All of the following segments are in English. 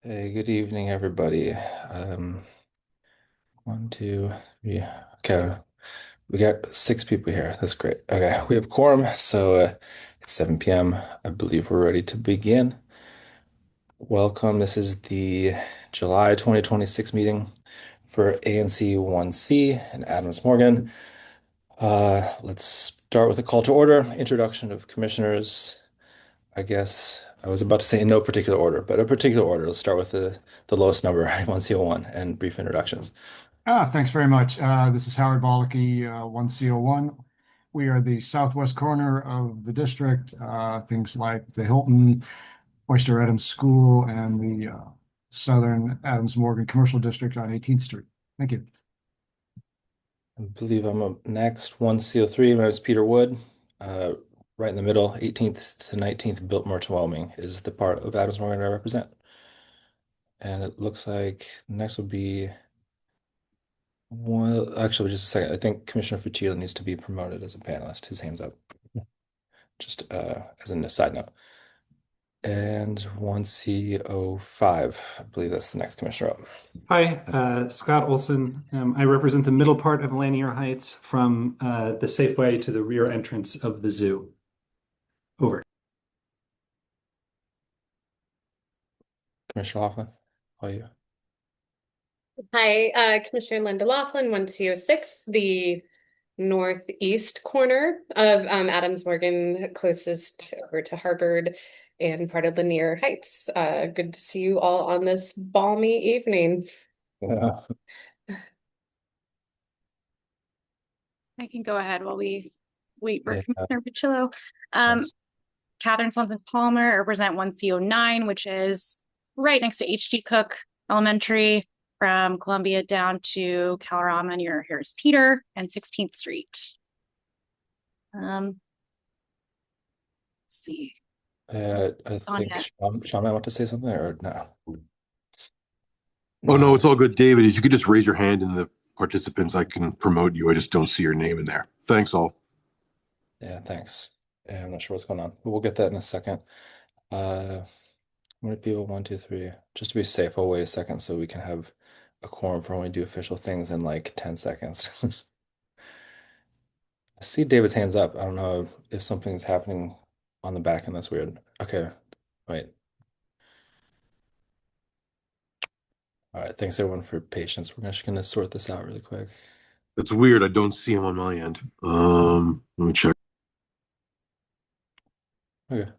Hey, good evening, everybody. One, two, three. Okay, we got six people here. That's great. Okay, we have quorum, so it's 7 p.m. I believe we're ready to begin. Welcome. This is the July 2026 meeting for ANC 1C and Adams Morgan. Let's start with a call to order. Introduction of commissioners. I guess I was about to say in no particular order, but a particular order. Let's start with the lowest number, 1C01, and brief introductions. Thanks very much. This is Howard Bollicky, 1C01. We are the southwest corner of the district, things like the Hilton, Oyster Adams School, and the Southern Adams Morgan Commercial District on 18th Street. Thank you. I believe I'm up next. 1C03, my name is Peter Wood. Uh, right in the middle, 18th to 19th, Biltmore to Wyoming is the part of Adams Morgan I represent. And it looks like next would be, well, actually, just a second. I think Commissioner Fucile needs to be promoted as a panelist. His hand's up, just as a side note. And 1C05, I believe that's the next commissioner up. Hi, Scott Olson. I represent the middle part of Lanier Heights from the Safeway to the rear entrance of the zoo. Over. Commissioner Laughlin, all you. Hi, Commissioner Linda Laughlin, 1C06, the northeast corner of Adams Morgan, closest over to Harvard and part of Lanier Heights. Good to see you all on this balmy evening. Yeah. I can go ahead while we wait for Yeah, Commissioner Picillo. thanks. Catherine Swanson Palmer, I represent 1C09, which is right next to H.G. Cook Elementary from Columbia down to Calorama near Harris Teeter and 16th Street. Let's see. I think Anya. Sean might want to say something or no? Oh, no, No. it's all good. David, if you could just raise your hand in the participants, I can promote you. I just don't see your name in there. Thanks, all. Yeah, thanks. Yeah, I'm not sure what's going on, but we'll get that in a second. How many people? One, two, three. Just to be safe, I'll wait a second so we can have a quorum for when we do official things in like 10 seconds. I see David's hands up. I don't know if something's happening on the back end that's weird. Okay, wait. All right, thanks everyone for your patience. We're just gonna sort this out really quick. That's weird. I don't see him on my end. Let me check. Okay.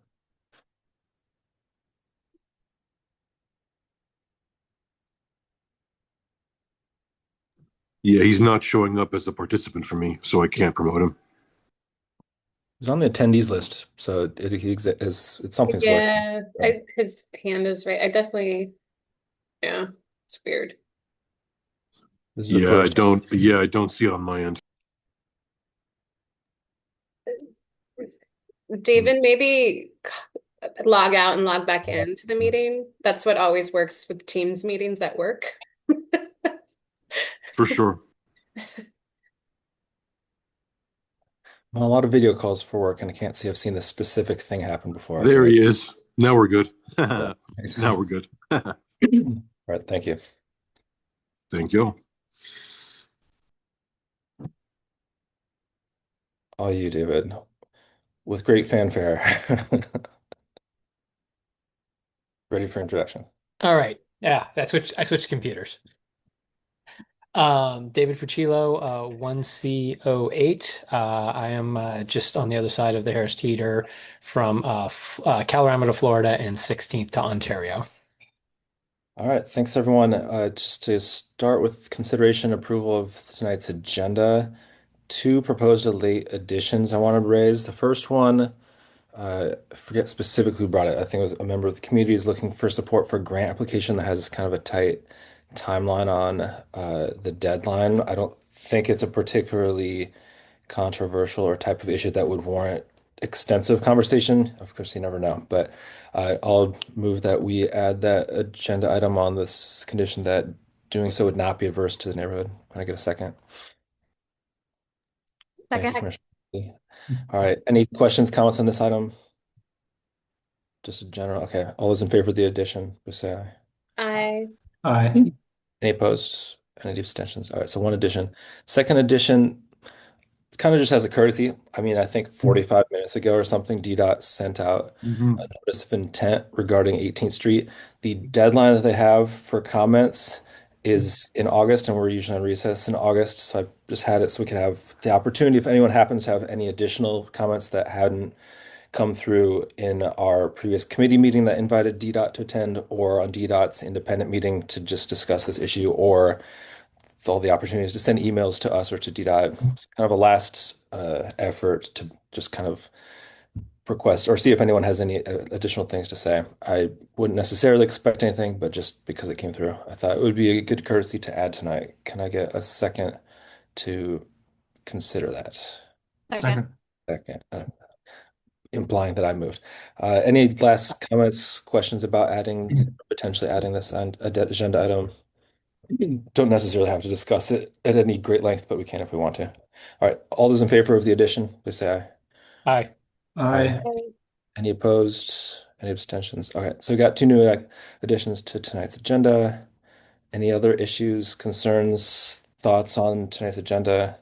Yeah, he's not showing up as a participant for me, so I can't promote him. He's on the attendees list, so it's something's working. Yeah, Yeah. his hand is right. I definitely, yeah, it's weird. This is the Yeah, first. I don't see it on my end. Hmm. David, maybe log out and log back into the meeting. That's what always works with Teams meetings at work. For sure. Well, a lot of video calls for work, and I can't see I've seen this specific thing happen before. There he is. Now we're good. Yeah. Now we're good. All right, thank you. Thank you. All you, David, with great fanfare. Ready for introduction. All right. Yeah, I switched computers. David Fucillo, 1C08. I am just on the other side of the Harris Teeter from Calorama to Florida and 16th to Ontario. All right, thanks everyone. Just to start with consideration approval of tonight's agenda, two proposed late additions I want to raise. The first one, I forget specifically who brought it. I think it was a member of the community is looking for support for a grant application that has kind of a tight timeline on the deadline. I don't think it's a particularly controversial or type of issue that would warrant extensive conversation. Of course, you never know, but I'll move that we add that agenda item on this condition that doing so would not be adverse to the neighborhood. Can I get a second? Thank you, Second. Commissioner. All right, any questions, comments on this item? Just a general, okay. All those in favor of the addition, please say aye. Aye. Aye. Any opposed? Any abstentions? All right, so one addition. Second addition, kind of just as a courtesy. I mean, I think 45 minutes ago or something, DDOT sent out a Mhm. notice of intent regarding 18th Street. The deadline that they have for comments is in August, and we're usually on recess in August. So I just had it so we could have the opportunity, if anyone happens to have any additional comments that hadn't come through in our previous committee meeting that invited DDOT to attend, or on DDOT's independent meeting to just discuss this issue, or all the opportunities to send emails to us or to DDOT. It's kind of a last effort to just kind of request or see if anyone has any additional things to say. I wouldn't necessarily expect anything, but just because it came through, I thought it would be a good courtesy to add tonight. Can I get a second to consider that? Second. Second. Second, implying that I moved. Any last comments, questions about potentially adding this on agenda item? Don't necessarily have to discuss it at any great length, but we can if we want to. All right, all those in favor of the addition, please say Aye. aye. Aye. Aye. Any opposed? Any abstentions? Okay, so we got two new additions to tonight's agenda. Any other issues, concerns, thoughts on tonight's agenda?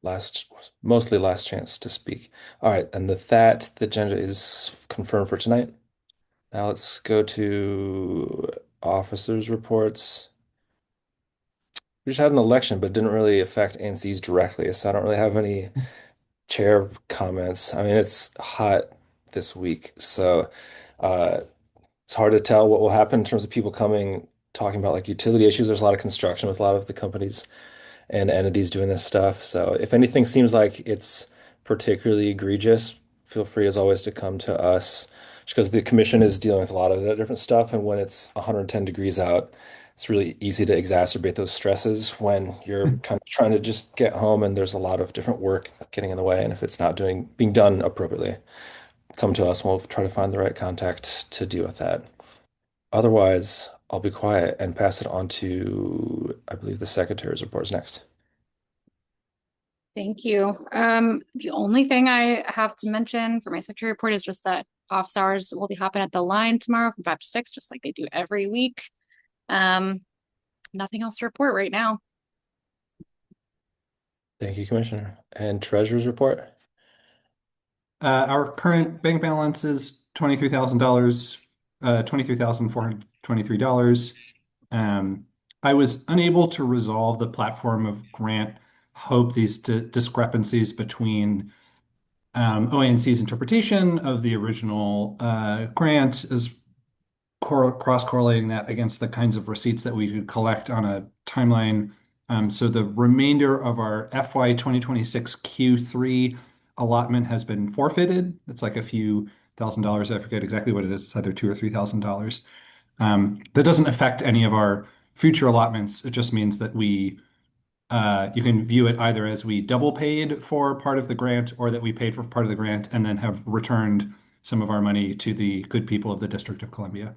Last, mostly last chance to speak. All right, and with that, the agenda is confirmed for tonight. Now let's go to officers' reports. We just had an election, but it didn't really affect ANCs directly, so I don't really have any chair comments. I mean, it's hot this week, so uh, it's hard to tell what will happen in terms of people coming talking about like utility issues. There's a lot of construction with a lot of the companies and entities doing this stuff. So if anything seems like it's particularly egregious, feel free as always to come to us just because the commission is dealing with a lot of that different stuff. And when it's 110 degrees out, it's really easy to exacerbate those stresses when you're kind of trying to just get home and there's a lot of different work getting in the way. And if it's not being done appropriately, come to us and we'll try to find the right contact to deal with that. Otherwise, I'll be quiet and pass it on to, I believe, the secretary's report is next. Thank you. The only thing I have to mention for my secretary report is just that office hours will be happening at the line tomorrow from 5 to 6, just like they do every week. Um, Nothing else to report right now. Thank you, Commissioner. And Treasurer's report? Our current bank balance is $23,000, $23,423. I was unable to resolve the platform of grant hope these discrepancies between OANC's interpretation of the original grant is cross-correlating that against the kinds of receipts that we could collect on a timeline. So the remainder of our FY 2026 Q3 allotment has been forfeited. It's like a few $1,000s. I forget exactly what it is. It's either $2,000 or $3,000. That doesn't affect any of our future allotments. It just means that you can view it either as we double paid for part of the grant or that we paid for part of the grant and then have returned some of our money to the good people of the District of Columbia.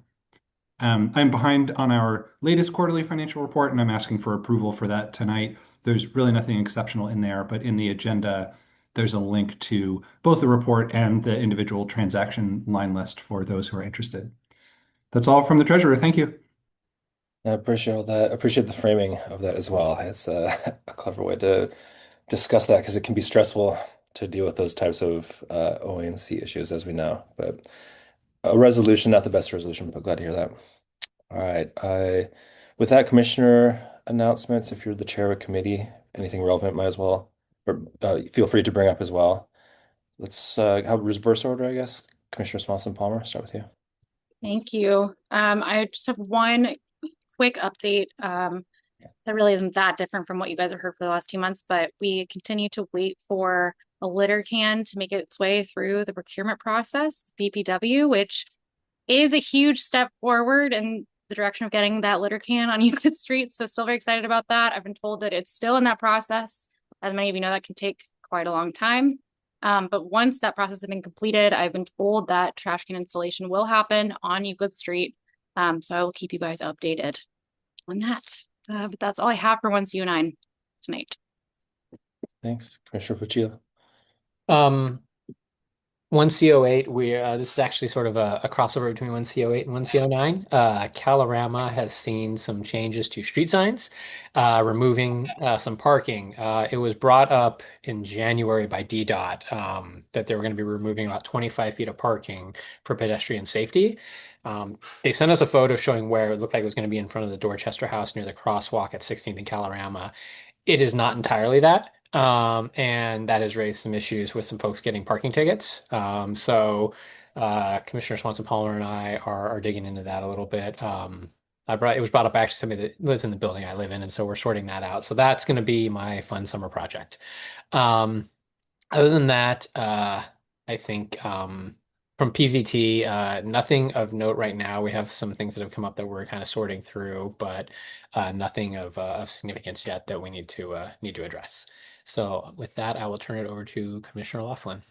I'm behind on our latest quarterly financial report, and I'm asking for approval for that tonight. There's really nothing exceptional in there, but in the agenda, there's a link to both the report and the individual transaction line list for those who are interested. That's all from the treasurer. Thank you. I appreciate all that. I appreciate the framing of that as well. It's a clever way to discuss that because it can be stressful to deal with those types of OANC issues, as we know. But a resolution, not the best resolution, but glad to hear that. All right. With that, Commissioner announcements, if you're the chair of a committee, anything relevant might as well, or feel free to bring up as well. Let's have reverse order, I guess. Commissioner Swanson Palmer, start with you. Thank you. I just have one quick update. That really isn't that different from what you guys have heard for the last 2 months, but we continue to wait for a litter can to make its way through the procurement process, DPW, which is a huge step forward in the direction of getting that litter can on Euclid Street. So still very excited about that. I've been told that it's still in that process. As many of you know, that can take quite a long time. But once that process has been completed, I've been told that trash can installation will happen on Euclid Street. So I will keep you guys updated on that. But that's all I have for 1CO9 tonight. Thanks. Commissioner Fuccio. Um, 1C08, we this is actually sort of a crossover between 1C08 and 1C09. Kalorama has seen some changes to street signs, removing some parking. It was brought up in January by DDOT that they were going to be removing about 25 feet of parking for pedestrian safety. They sent us a photo showing where it looked like it was going to be in front of the Dorchester House near the crosswalk at 16th and Kalorama. It is not entirely that. And that has raised some issues with some folks getting parking tickets. Commissioner Swanson Palmer and I are digging into that a little bit. It was brought up by actually somebody that lives in the building I live in, and so we're sorting that out. So that's going to be my fun summer project. Um, Other than that, I think from PZT, nothing of note right now. We have some things that have come up that we're kind of sorting through, but nothing of significance yet that we need to address. So with that, I will turn it over to Commissioner Laughlin.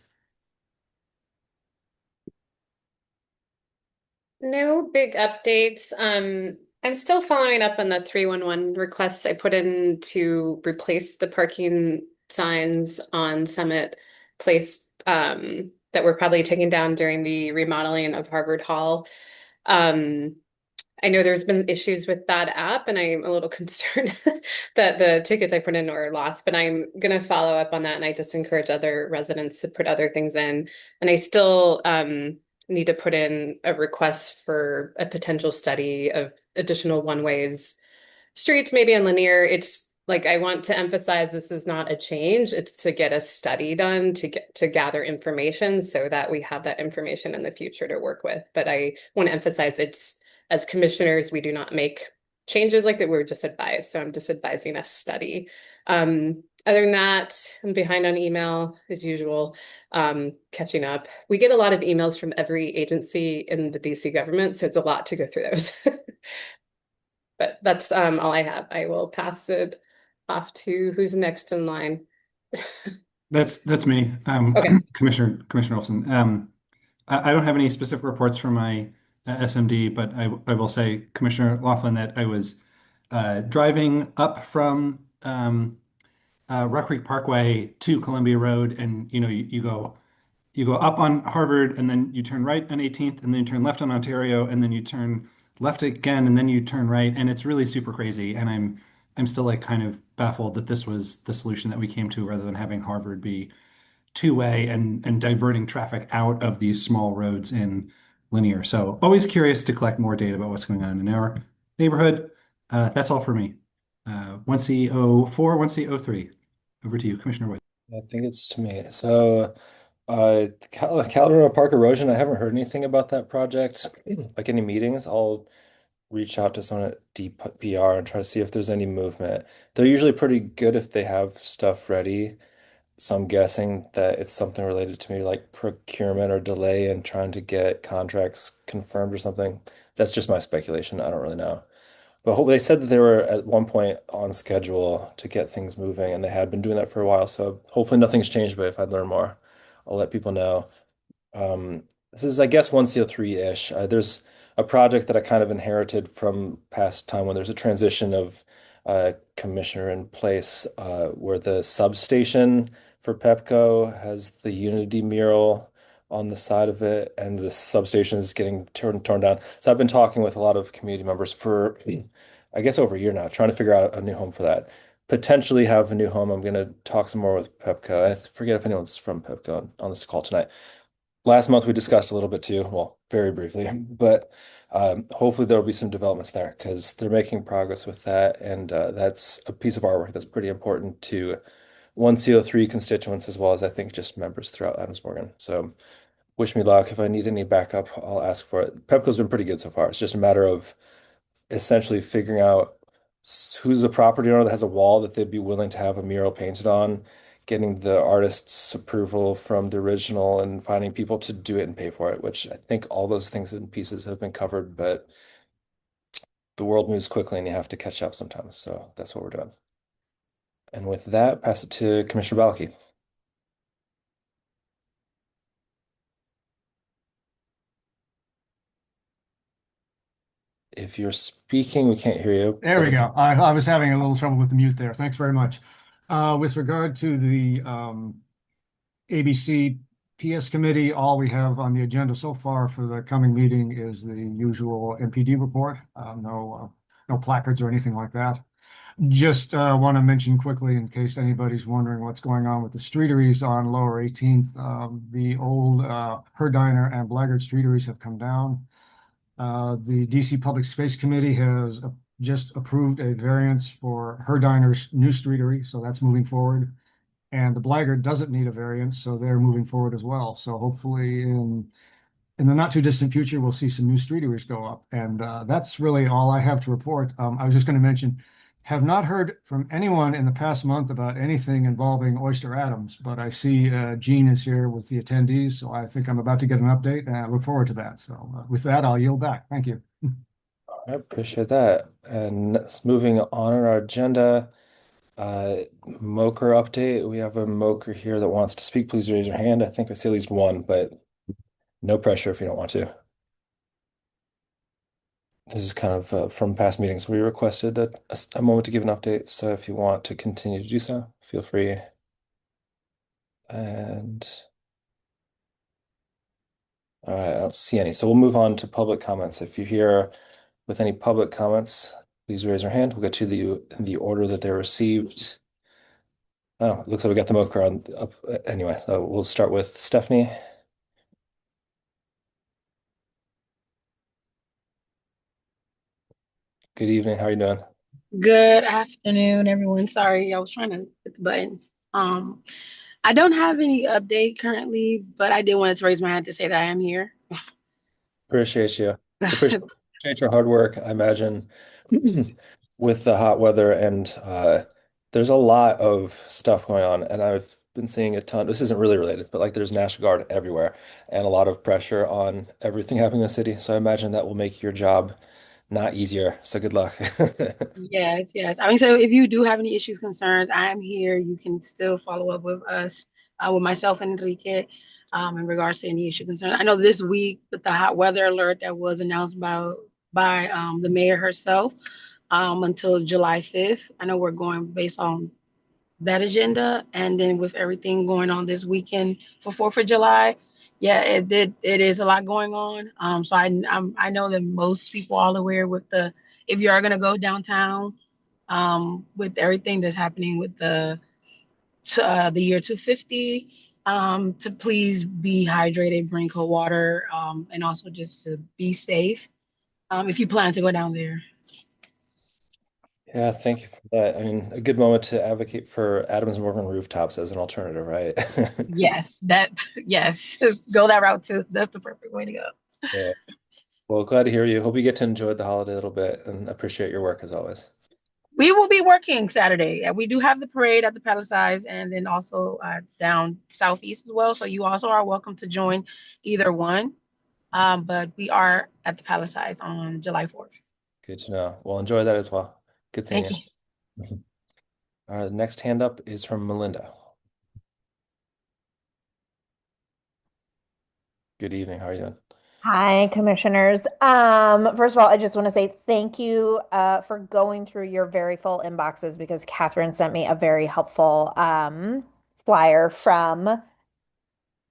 No big updates. I'm still following up on the 311 requests I put in to replace the parking signs on Summit Place that were probably taken down during the remodeling of Harvard Hall. Um, I know there's been issues with that app, and I'm a little concerned that the tickets I put in are lost, but I'm gonna follow up on that, and I just encourage other residents to put other things in. And I still need to put in a request for a potential study of additional one ways streets, maybe on linear. It's like I want to emphasize this is not a change. It's to get a study done to gather information so that we have that information in the future to work with. But I want to emphasize it's as commissioners, we do not make changes like that. We're just advised. So I'm just advising a study. Other than that, I'm behind on email as usual, catching up. We get a lot of emails from every agency in the DC government, so it's a lot to go through those. But that's all I have. I will pass it off to who's next in line. That's me, Okay. Commissioner Olson. I don't have any specific reports from my SMD, but I will say, Commissioner Laughlin, that I was driving up from Rock Creek Parkway to Columbia Road, and you go up on Harvard, and then you turn right on 18th, and then you turn left on Ontario, and then you turn left again, and then you turn right, and it's really super crazy. And I'm still like kind of baffled that this was the solution that we came to rather than having Harvard be two-way and diverting traffic out of these small roads in linear. So always curious to collect more data about what's going on in our neighborhood. That's all for me. 1C04, 1C03. Over to you, Commissioner Wood. I think it's to me. So, Calderon Park erosion, I haven't heard anything about that project. Like any meetings, I'll reach out to someone at DPR and try to see if there's any movement. They're usually pretty good if they have stuff ready. So I'm guessing that it's something related to maybe like procurement or delay in trying to get contracts confirmed or something. That's just my speculation. I don't really know. But they said that they were at one point on schedule to get things moving, and they had been doing that for a while. So hopefully nothing's changed. But if I learn more, I'll let people know. Um, this is, I guess, 1CO3-ish. There's a project that I kind of inherited from past time when there's a transition of commissioner in place, where the substation for Pepco has the Unity mural on the side of it, and the substation is getting torn down. So I've been talking with a lot of community members for, I guess, over a year now, trying to figure out a new home for that. Potentially have a new home. I'm going to talk some more with Pepco. I forget if anyone's from Pepco on this call tonight. Last month we discussed a little bit too, well, very briefly, but hopefully there will be some developments there because they're making progress with that, and that's a piece of artwork that's pretty important to 1CO3 constituents as well as I think just members throughout Adams Morgan. So wish me luck. If I need any backup, I'll ask for it. Pepco's been pretty good so far. It's just a matter of essentially figuring out who's the property owner that has a wall that they'd be willing to have a mural painted on, getting the artist's approval from the original, and finding people to do it and pay for it, which I think all those things and pieces have been covered, but the world moves quickly and you have to catch up sometimes. So that's what we're doing. And with that, pass it to Commissioner Balke. If you're speaking, we can't hear you. There we go. I was having a little trouble with the mute there. Thanks very much. With regard to the ABC PS committee, all we have on the agenda so far for the coming meeting is the usual MPD report. No placards or anything like that. Just want to mention quickly, in case anybody's wondering what's going on with the streeteries on Lower 18th. The old Her Diner and Blackguard streeteries have come down. The DC Public Space Committee has just approved a variance for Her Diner's new streetery, so that's moving forward. And the Blackguard doesn't need a variance, so they're moving forward as well. So hopefully in the not too distant future, we'll see some new streeteries go up. And that's really all I have to report. I was just going to mention, have not heard from anyone in the past month about anything involving Oyster Adams, but I see Gene is here with the attendees, so I think I'm about to get an update, and I look forward to that. So with that, I'll yield back. Thank you. I appreciate that. And moving on our agenda, Moker update. We have a Moker here that wants to speak. Please raise your hand. I think I see at least one, but no pressure if you don't want to. This is kind of from past meetings. We requested a moment to give an update, so if you want to continue to do so, feel free. And all right, I don't see any. So we'll move on to public comments. If you're here with any public comments, please raise your hand. We'll get to the in the order that they're received. Oh, it looks like we got the Moker on up anyway. So we'll start with Stephanie. Good evening. How are you doing? Good afternoon, everyone. Sorry, I was trying to hit the button. Um, I don't have any update currently, but I did want to raise my hand to say that I am here. Appreciate you. Appreciate your hard work. I imagine with the hot weather and there's a lot of stuff going on, and I've been seeing a ton. This isn't really related, but like there's National Guard everywhere and a lot of pressure on everything happening in the city. So I imagine that will make your job not easier. So good luck. Yes, yes. I mean, so if you do have any issues, concerns, I am here. You can still follow up with us, with myself and Enrique, in regards to any issue concern. I know this week with the hot weather alert that was announced by the mayor herself, until July 5th. I know we're going based on that agenda. And then with everything going on this weekend for 4th of July, yeah, it is a lot going on. So I know that most people are aware with if you are gonna go downtown, with everything that's happening with the year 250, to please be hydrated, bring cold water, and also just to be safe, if you plan to go down there. Yeah, thank you for that. I mean, a good moment to advocate for Adams Morgan rooftops as an alternative, right? Yes, yes, go that route too. That's the perfect way to go. Yeah. Well, glad to hear you. Hope you get to enjoy the holiday a little bit and appreciate your work as always. We will be working Saturday. We do have the parade at the Palisades and then also down southeast as well. So you also are welcome to join either one. But we are at the Palisades on July 4th. Good to know. Well, enjoy that as well. Good seeing Thank you. you. All right, next hand up is from Melinda. Good evening. How are you doing? Hi, commissioners. First of all, I just want to say thank you for going through your very full inboxes because Catherine sent me a very helpful flyer from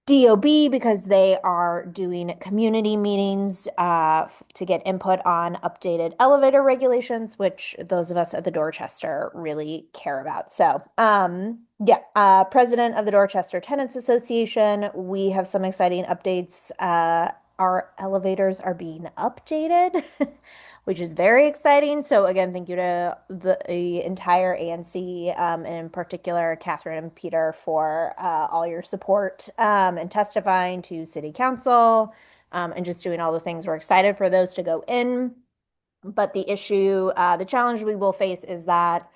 DOB because they are doing community meetings to get input on updated elevator regulations, which those of us at the Dorchester really care about. So, yeah, president of the Dorchester Tenants Association, we have some exciting updates. Our elevators are being updated, which is very exciting. So again, thank you to the entire ANC, and in particular, Catherine and Peter for all your support and testifying to City Council and just doing all the things. We're excited for those to go in. But the issue, the challenge we will face is that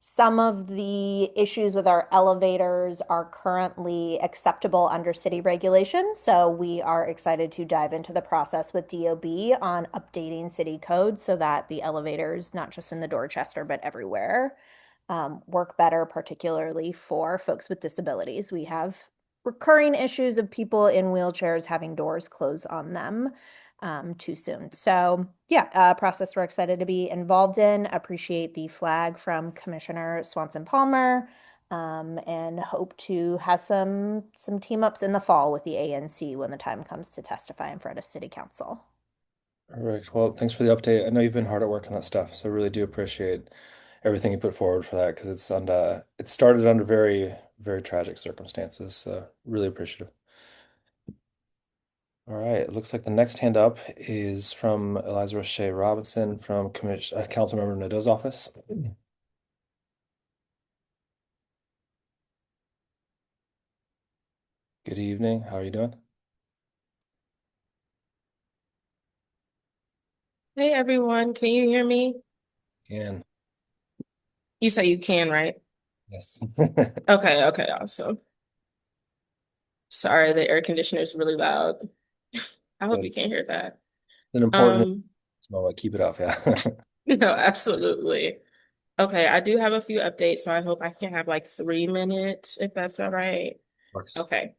some of the issues with our elevators are currently acceptable under city regulations. So we are excited to dive into the process with DOB on updating city codes so that the elevators, not just in the Dorchester, but everywhere, work better, particularly for folks with disabilities. We have recurring issues of people in wheelchairs having doors close on them too soon. So yeah, process we're excited to be involved in. Appreciate the flag from Commissioner Swanson Palmer. and hope to have some team ups in the fall with the ANC when the time comes to testify in front of City Council. All right. Well, thanks for the update. I know you've been hard at work on that stuff, so I really do appreciate everything you put forward for that because it started under very, very tragic circumstances. So really appreciative. All right. It looks like the next hand up is from Eliza Roche Robinson from Councilmember Nadeau's office. Good evening. How are you doing? Hey everyone, can you hear me? Can. You say you can, right? Yes. Okay, awesome. Sorry, the air conditioner is really loud. I hope Good. you can't hear that. An important Um, moment. Keep it up. Yeah. no, absolutely. Okay, I do have a few updates, so I hope I can have like 3 minutes, if that's all right. Works. Okay.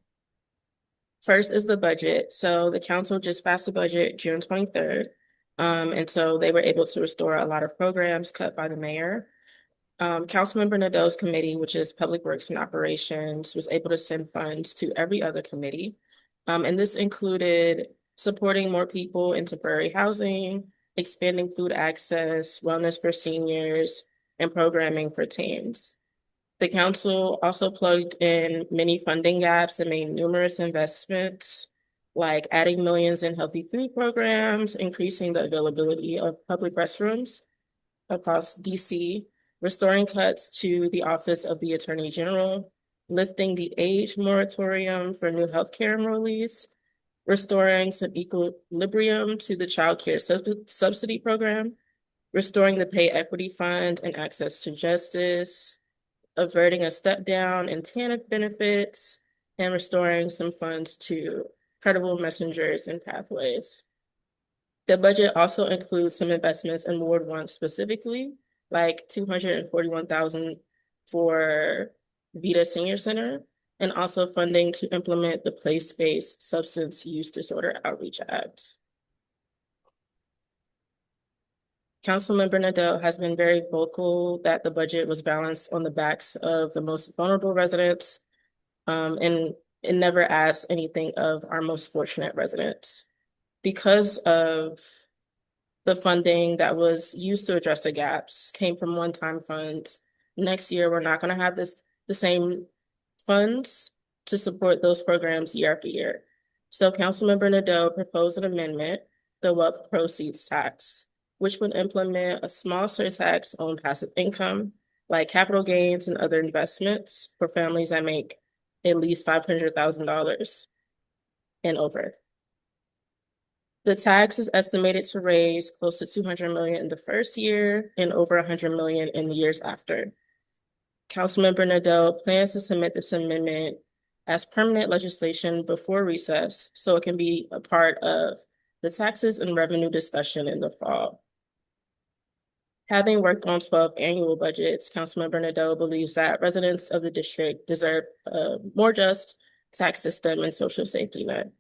First is the budget. So the council just passed the budget June 23rd. And so they were able to restore a lot of programs cut by the mayor. Councilmember Nadeau's committee, which is Public Works and Operations, was able to send funds to every other committee. And this included supporting more people in temporary housing, expanding food access, wellness for seniors, and programming for teens. The council also plugged in many funding gaps and made numerous investments, like adding millions in healthy food programs, increasing the availability of public restrooms across DC, restoring cuts to the Office of the Attorney General, lifting the age moratorium for new healthcare enrollees, restoring some equilibrium to the child care subsidy program, restoring the pay equity fund and access to justice, averting a step down in TANF benefits, and restoring some funds to credible messengers and pathways. The budget also includes some investments in Ward 1 specifically, like 241,000 for Vita Senior Center, and also funding to implement the place-based substance use disorder outreach act. Councilmember Nadeau has been very vocal that the budget was balanced on the backs of the most vulnerable residents, and it never asked anything of our most fortunate residents. Because of the funding that was used to address the gaps came from one-time funds. Next year, we're not going to have the same funds to support those programs year after year. So Councilmember Nadeau proposed an amendment, the wealth proceeds tax, which would implement a small surtax on passive income, like capital gains and other investments for families that make at least $500,000 and over. The tax is estimated to raise close to 200 million in the first year and over 100 million in the years after. Councilmember Nadeau plans to submit this amendment as permanent legislation before recess, so it can be a part of the taxes and revenue discussion in the fall. Having worked on 12 annual budgets, Councilmember Nadeau believes that residents of the district deserve a more just tax system and social safety net.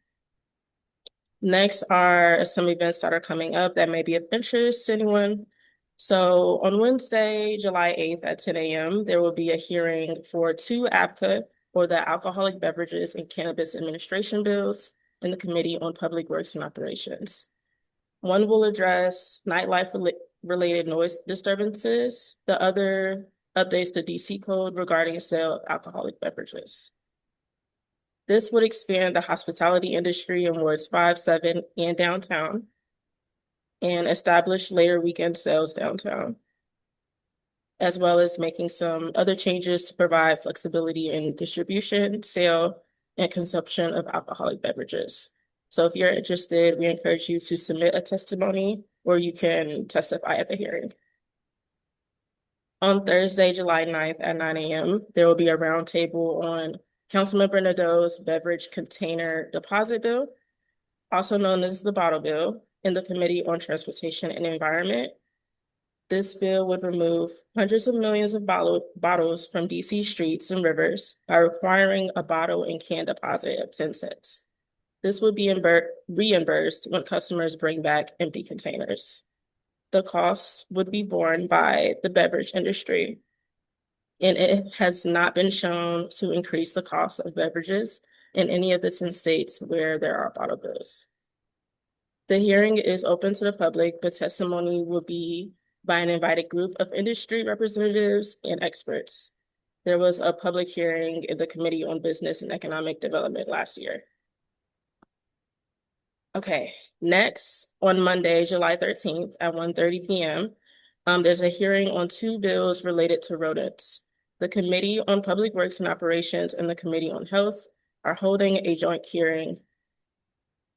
Next are some events that are coming up that may be of interest to anyone. So on Wednesday, July 8th at 10 a.m., there will be a hearing for two ABCA, or the Alcoholic Beverages and Cannabis Administration bills, in the Committee on Public Works and Operations. One will address nightlife-related noise disturbances. The other updates the DC code regarding sale of alcoholic beverages. This would expand the hospitality industry in wards 5, 7, and downtown, and establish later weekend sales downtown, as well as making some other changes to provide flexibility in distribution, sale, and consumption of alcoholic beverages. So if you're interested, we encourage you to submit a testimony, or you can testify at the hearing. On Thursday, July 9th at 9 a.m., there will be a roundtable on Councilmember Nadeau's beverage container deposit bill, also known as the bottle bill, in the Committee on Transportation and Environment. This bill would remove hundreds of millions of bottles from DC streets and rivers by requiring a bottle and can deposit of 10 cents. This would be reimbursed when customers bring back empty containers. The cost would be borne by the beverage industry. and it has not been shown to increase the cost of beverages in any of the 10 states where there are bottle bills. The hearing is open to the public, but testimony will be by an invited group of industry representatives and experts. There was a public hearing in the Committee on Business and Economic Development last year. Okay, next, on Monday, July 13th at 1:30 p.m., there's a hearing on two bills related to rodents. The Committee on Public Works and Operations and the Committee on Health are holding a joint hearing.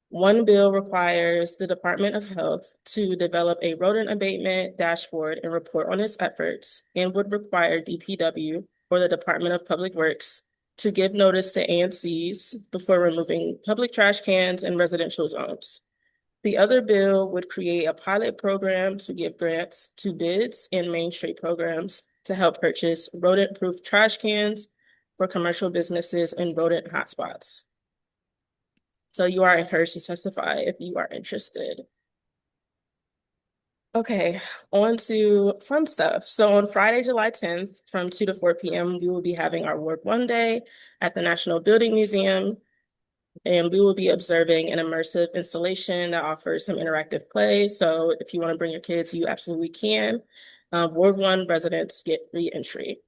One bill requires the Department of Health to develop a rodent abatement dashboard and report on its efforts, and would require DPW or the Department of Public Works to give notice to ANCs before removing public trash cans in residential zones. The other bill would create a pilot program to give grants to bids and Main Street programs to help purchase rodent-proof trash cans for commercial businesses and rodent hotspots. So you are encouraged to testify if you are interested. Okay, on to fun stuff. So on Friday, July 10th, from 2 to 4 p.m., we will be having our Ward 1 Day at the National Building Museum, and we will be observing an immersive installation that offers some interactive play. So if you want to bring your kids, you absolutely can. Ward 1 residents get free entry.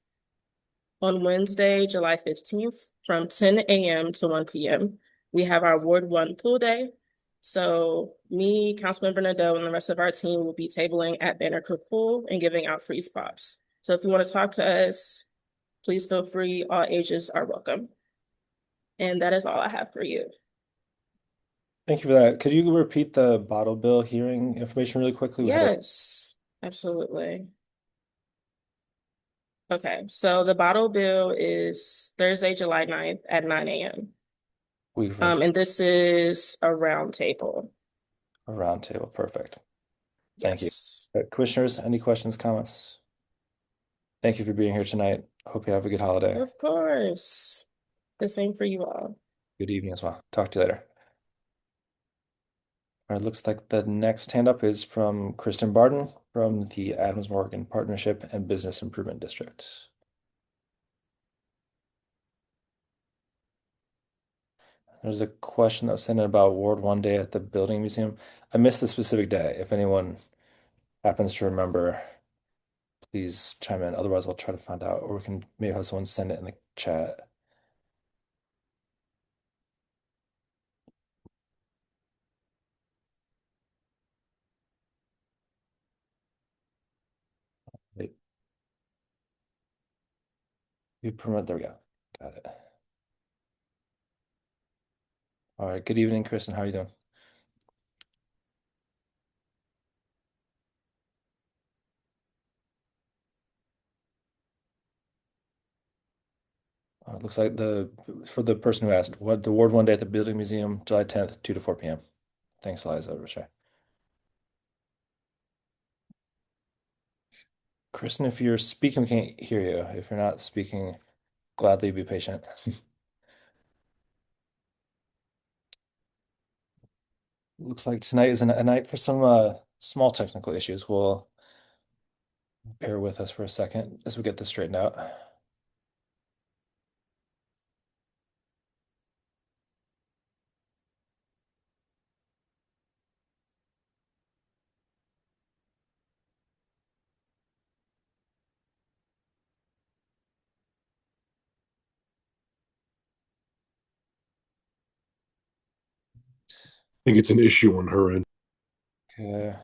On Wednesday, July 15th, from 10 a.m. to 1 p.m., we have our Ward 1 pool day. So me, Councilmember Nadeau, and the rest of our team will be tabling at Banner Creek Pool and giving out freeze pops. So if you want to talk to us, please feel free. All ages are welcome. And that is all I have for you. Thank you for that. Could you repeat the bottle bill hearing information really quickly? We had it. Yes, absolutely. Okay, so the bottle bill is Thursday, July 9th at 9 a.m. And this is a round table. A round table. Perfect. Thank you. Yes. Commissioners, any questions, comments? Thank you for being here tonight. Hope you have a good holiday. Of course. The same for you all. Good evening as well. Talk to you later. All right, looks like the next hand up is from Kristen Barden from the Adams Morgan Partnership and Business Improvement District. There's a question that was sent in about Ward 1 Day at the Building Museum. I missed the specific day. If anyone happens to remember, please chime in. Otherwise, I'll try to find out, or we can maybe have someone send it in the chat. Wait. You promote, there we go. Got it. All right, good evening, Kristen. How are you doing? It looks like for the person who asked, what the Ward 1 Day at the Building Museum, July 10th, 2 to 4 p.m. Thanks, Liza. Richard. Kristen, if you're speaking, we can't hear you. If you're not speaking, gladly be patient. Looks like tonight is a night for some small technical issues. We'll bear with us for a second as we get this straightened out. I think it's an issue on her end. Okay.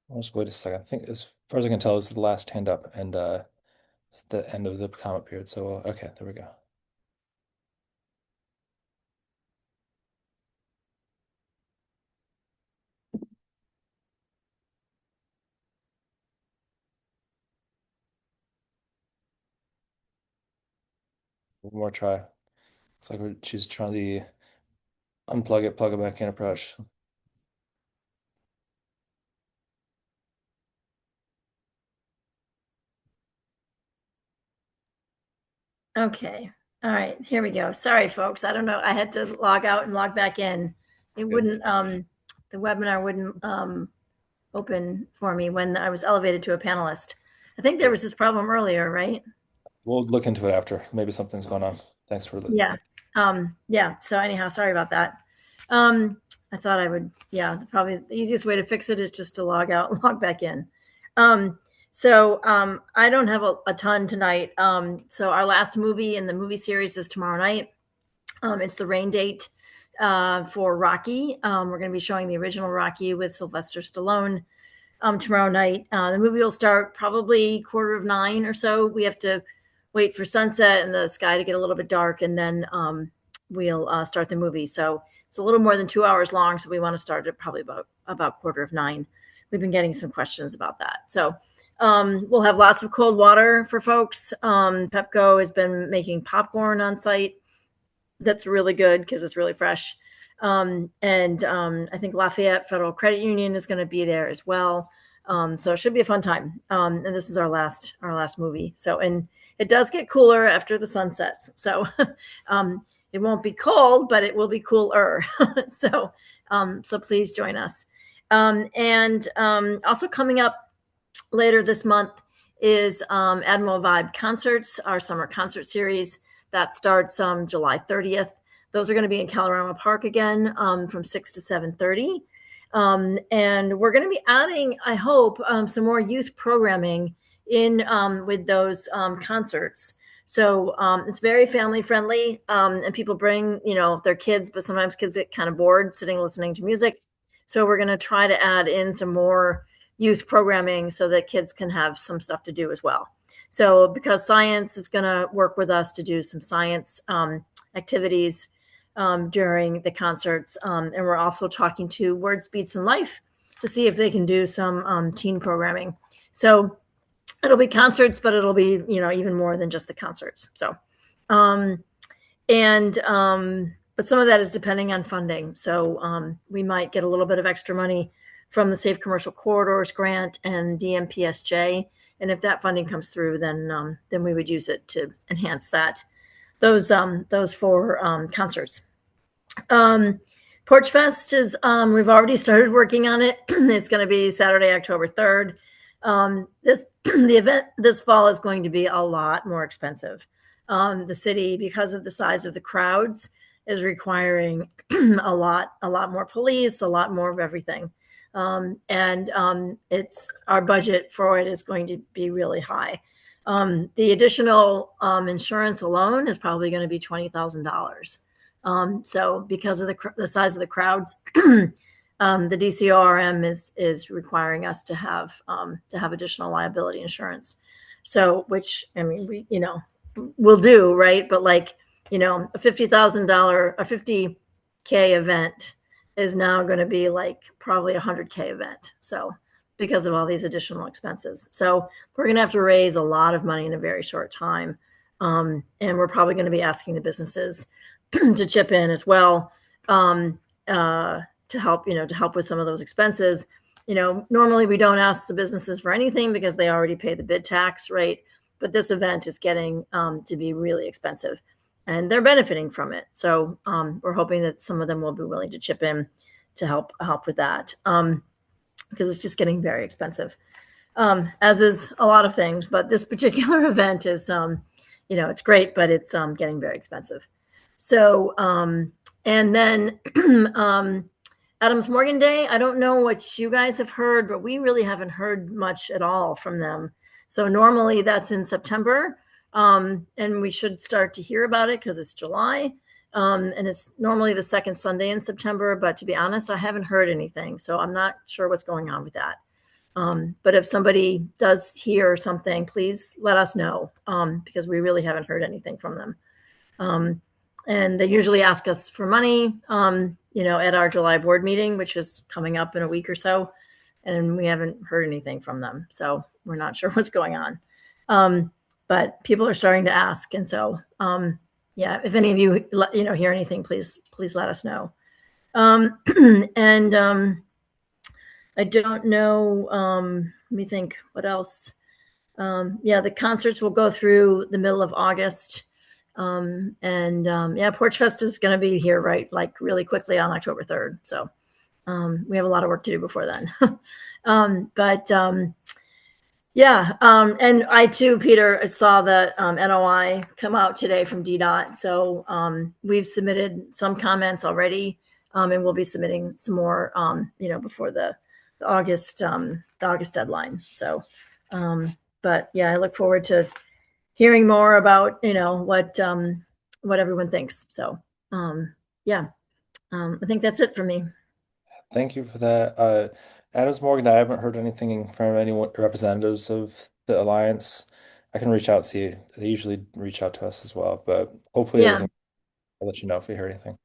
I'll just wait a second. I think as far as I can tell, this is the last hand up and it's the end of the comment period. So okay, there we go. One more try. Looks like she's trying to unplug it, plug it back in approach. Okay. All right. Here we go. Sorry, folks. I don't know. I had to log out and log back in. It wouldn't, the webinar wouldn't open for me when I was elevated to a panelist. I think there was this problem earlier, right? We'll look into it after. Maybe something's going on. Thanks for the. Yeah. Yeah. So anyhow, sorry about that. I thought I would, yeah, probably the easiest way to fix it is just to log out and log back in. I don't have a ton tonight. So our last movie in the movie series is tomorrow night. It's the rain date for Rocky. We're going to be showing the original Rocky with Sylvester Stallone tomorrow night. The movie will start probably 9:15 or so. We have to wait for sunset and the sky to get a little bit dark, and then we'll start the movie. So it's a little more than 2 hours long. So we want to start at probably about 9:15. We've been getting some questions about that. So we'll have lots of cold water for folks. Pepco has been making popcorn on site. That's really good because it's really fresh. I think Lafayette Federal Credit Union is going to be there as well. So it should be a fun time. And this is our last movie. So, and it does get cooler after the sun sets. So it won't be cold, but it will be cooler. So please join us. Also coming up later this month is Admiral Vibe Concerts, our summer concert series that starts July 30th. Those are going to be in Calorama Park again from 6 to 7:30. And we're going to be adding, I hope, some more youth programming in with those concerts. So it's very family friendly, and people bring, their kids, but sometimes kids get kind of bored sitting listening to music. So we're going to try to add in some more youth programming so that kids can have some stuff to do as well. So because science is going to work with us to do some science activities during the concerts. And we're also talking to Words, Beats, and Life to see if they can do some teen programming. So it'll be concerts, but it'll be, even more than just the concerts. So, but some of that is depending on funding. So we might get a little bit of extra money from the Safe Commercial Corridors grant and DMPSJ. And if that funding comes through, then we would use it to enhance those four concerts. Porch Fest is we've already started working on it. It's going to be Saturday, October 3rd. The event this fall is going to be a lot more expensive. The city, because of the size of the crowds, is requiring a lot more police, a lot more of everything. It's our budget for it is going to be really high. The additional insurance alone is probably going to be $20,000. So because of the size of the crowds, the DCRM is requiring us to have additional liability insurance. So, which, I mean, we'll do, right? But a $50,000, a 50K event is now going to be probably a 100K event. So because of all these additional expenses. So we're going to have to raise a lot of money in a very short time. And we're probably going to be asking the businesses to chip in as well, to help with some of those expenses. Normally we don't ask the businesses for anything because they already pay the bid tax, right? But this event is getting to be really expensive, and they're benefiting from it. So we're hoping that some of them will be willing to chip in to help with that, because it's just getting very expensive, as is a lot of things. But this particular event is, it's great, but it's getting very expensive. So, and then Adams Morgan Day, I don't know what you guys have heard, but we really haven't heard much at all from them. So normally that's in September, and we should start to hear about it because it's July, and it's normally the second Sunday in September. But to be honest, I haven't heard anything, so I'm not sure what's going on with that. But if somebody does hear something, please let us know, because we really haven't heard anything from them. And they usually ask us for money, at our July board meeting, which is coming up in a week or so. And we haven't heard anything from them. So we're not sure what's going on. But people are starting to ask. And so, if any of you, hear anything, please let us know. I don't know. Let me think what else. The concerts will go through the middle of August. Porch Fest is going to be here, right? Really quickly on October 3rd. So, we have a lot of work to do before then. Yeah, and I too, Peter, saw the NOI come out today from DDOT. So we've submitted some comments already, and we'll be submitting some more, before the August deadline. So, but yeah, I look forward to hearing more about what everyone thinks. So, yeah, I think that's it for me. Thank you for that. Adams Morgan, I haven't heard anything from any representatives of the Alliance. I can reach out, see. They usually reach out to us as well, but hopefully Yeah, everything, I'll let you know if we hear anything.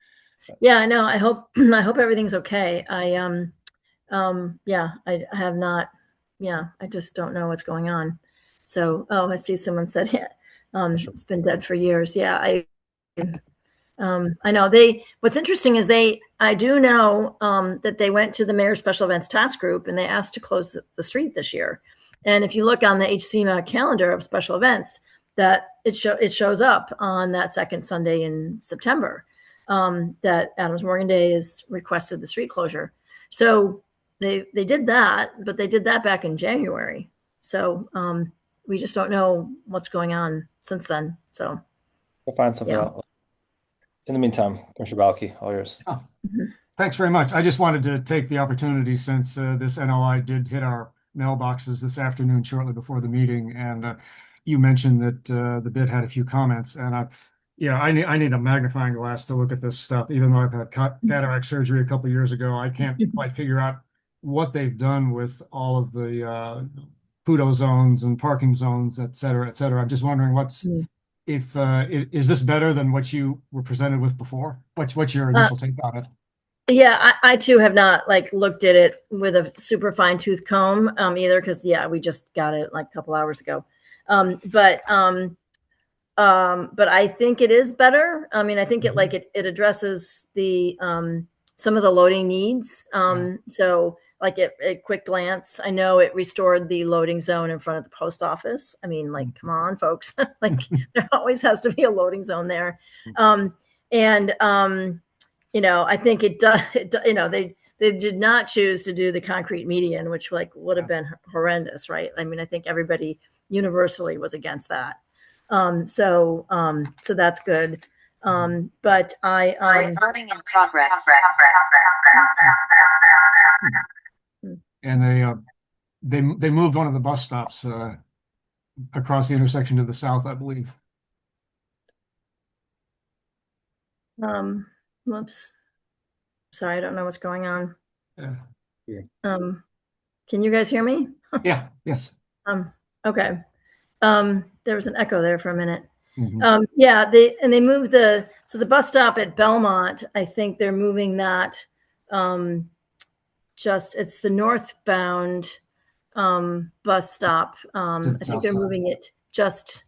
yeah, I know. I hope I hope everything's okay. Yeah, I have not, yeah, I just don't know what's going on. So, oh, I see someone said, yeah, Sure. it's been dead for years. Yeah, I know what's interesting is I do know, that they went to the mayor's special events task group and they asked to close the street this year. And if you look on the HCMA calendar of special events, that it shows up on that second Sunday in September, that Adams Morgan Day is requested the street closure. So they did that, but they did that back in January. So, we just don't know what's going on since then. So, We'll find something yeah. out. In the meantime, Commissioner Balky, all yours. Oh, thanks very much. I just wanted to take the opportunity since this NOI did hit our mailboxes this afternoon shortly before the meeting, and you mentioned that the bid had a few comments, and I need a magnifying glass to look at this stuff. Even though I've had cataract surgery a couple years ago, I can't quite figure out what they've done with all of the Pluto zones and parking zones, et cetera, et cetera. I'm just wondering if is this better than what you were presented with before? What's your Uh, initial take on it? Yeah, I too have not like looked at it with a super fine tooth comb, either, because yeah, we just got it like a couple hours ago. But I think it is better. I mean, I think it addresses the some of the loading needs. So like at quick glance, I know it restored the loading zone in front of the post office. I mean, like, come on, folks, like there always has to be a loading zone there. And I think it does. They did not choose to do the concrete median, which like would have been horrendous, right? I mean, I think everybody universally was against that. So that's good. But Recording in progress. And they moved one of the bus stops across the intersection to the south, I believe. whoops, sorry, I don't know what's going on. Yeah. Can you guys hear me? Yeah. Yes. Okay. There was an echo there for a minute. Mhm. Yeah, they moved the bus stop at Belmont. I think they're moving that. It's the northbound bus stop. To the I think south they're side. moving it just.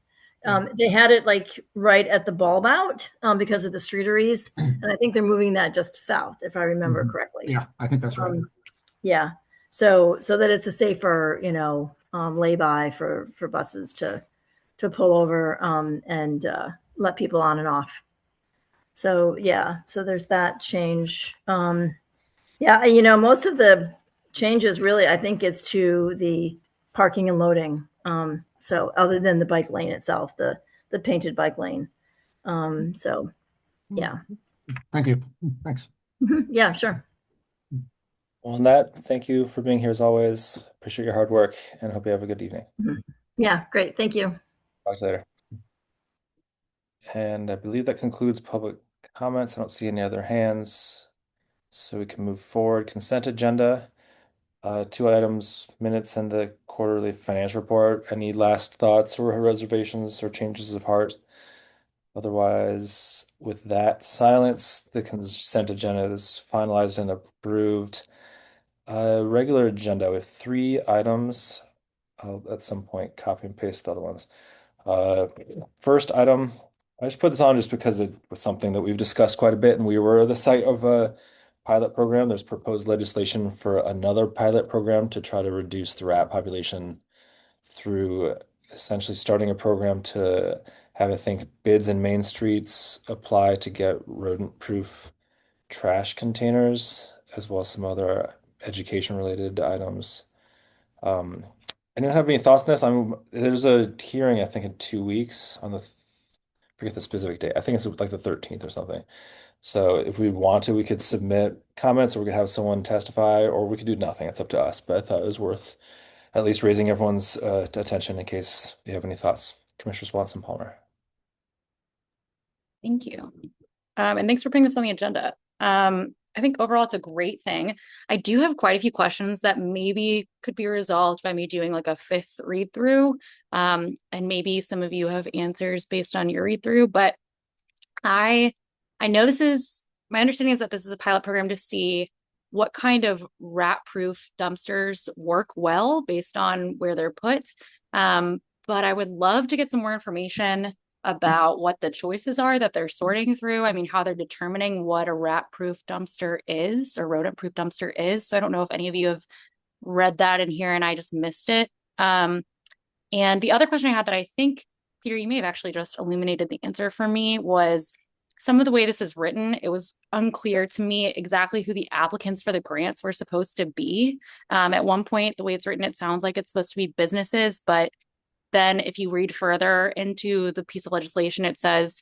Yeah. They had it like right at the bulb out, because of the streeteries, and I think they're moving that just south, if I remember Mhm. correctly. Yeah, I think that's right. Yeah, so that it's a safer, lay-by for buses to pull over, and let people on and off. So yeah, so there's that change. Yeah, most of the changes really, I think, is to the parking and loading. So other than the bike lane itself, the painted bike lane. So yeah. Thank you. Thanks. Yeah, sure. Well, on that, thank you for being here as always. Appreciate your hard work and hope you have a good evening. Yeah, great. Thank you. Talk to you later. And I believe that concludes public comments. I don't see any other hands, so we can move forward. Consent agenda. Two items, minutes and the quarterly financial report. Any last thoughts or reservations or changes of heart? Otherwise, with that silence, the consent agenda is finalized and approved. Regular agenda with three items. I'll at some point copy and paste the other ones. Uh, First item, I just put this on just because it was something that we've discussed quite a bit, and we were the site of a pilot program. There's proposed legislation for another pilot program to try to reduce the rat population through essentially starting a program to have, I think, bids in main streets apply to get rodent-proof trash containers, as well as some other education-related items. Um, anyone have any thoughts on this? There's a hearing, I think, in 2 weeks on forget the specific date. I think it's like the 13th or something. So if we want to, we could submit comments or we could have someone testify or we could do nothing. It's up to us. But I thought it was worth at least raising everyone's attention in case you have any thoughts. Commissioner Swanson Palmer. Thank you. And thanks for putting this on the agenda. I think overall it's a great thing. I do have quite a few questions that maybe could be resolved by me doing like a fifth read through. And maybe some of you have answers based on your read through, but I I know this is my understanding is that this is a pilot program to see what kind of rat-proof dumpsters work well based on where they're put. But I would love to get some more information about what the choices are that they're sorting through. I mean, how they're determining what a rat-proof dumpster is or rodent-proof dumpster is. So I don't know if any of you have read that in here and I just missed it. And the other question I had that I think, Peter, you may have actually just illuminated the answer for me was some of the way this is written, it was unclear to me exactly who the applicants for the grants were supposed to be. At one point, the way it's written, it sounds like it's supposed to be businesses, but then if you read further into the piece of legislation, it says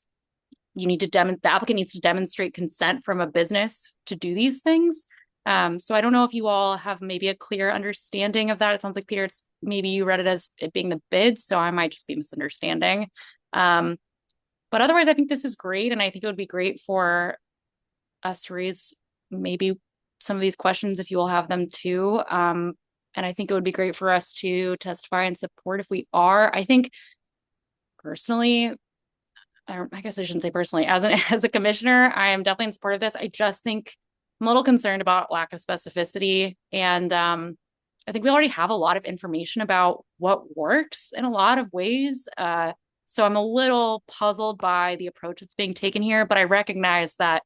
the applicant needs to demonstrate consent from a business to do these things. So I don't know if you all have maybe a clear understanding of that. It sounds like Peter, it's maybe you read it as it being the bid, so I might just be misunderstanding. But otherwise, I think this is great, and I think it would be great for us to raise maybe some of these questions if you all have them too. And I think it would be great for us to testify and support if we are. I think personally, I guess I shouldn't say personally, as a commissioner, I am definitely in support of this. I just think I'm a little concerned about lack of specificity. And I think we already have a lot of information about what works in a lot of ways. So I'm a little puzzled by the approach that's being taken here, but I recognize that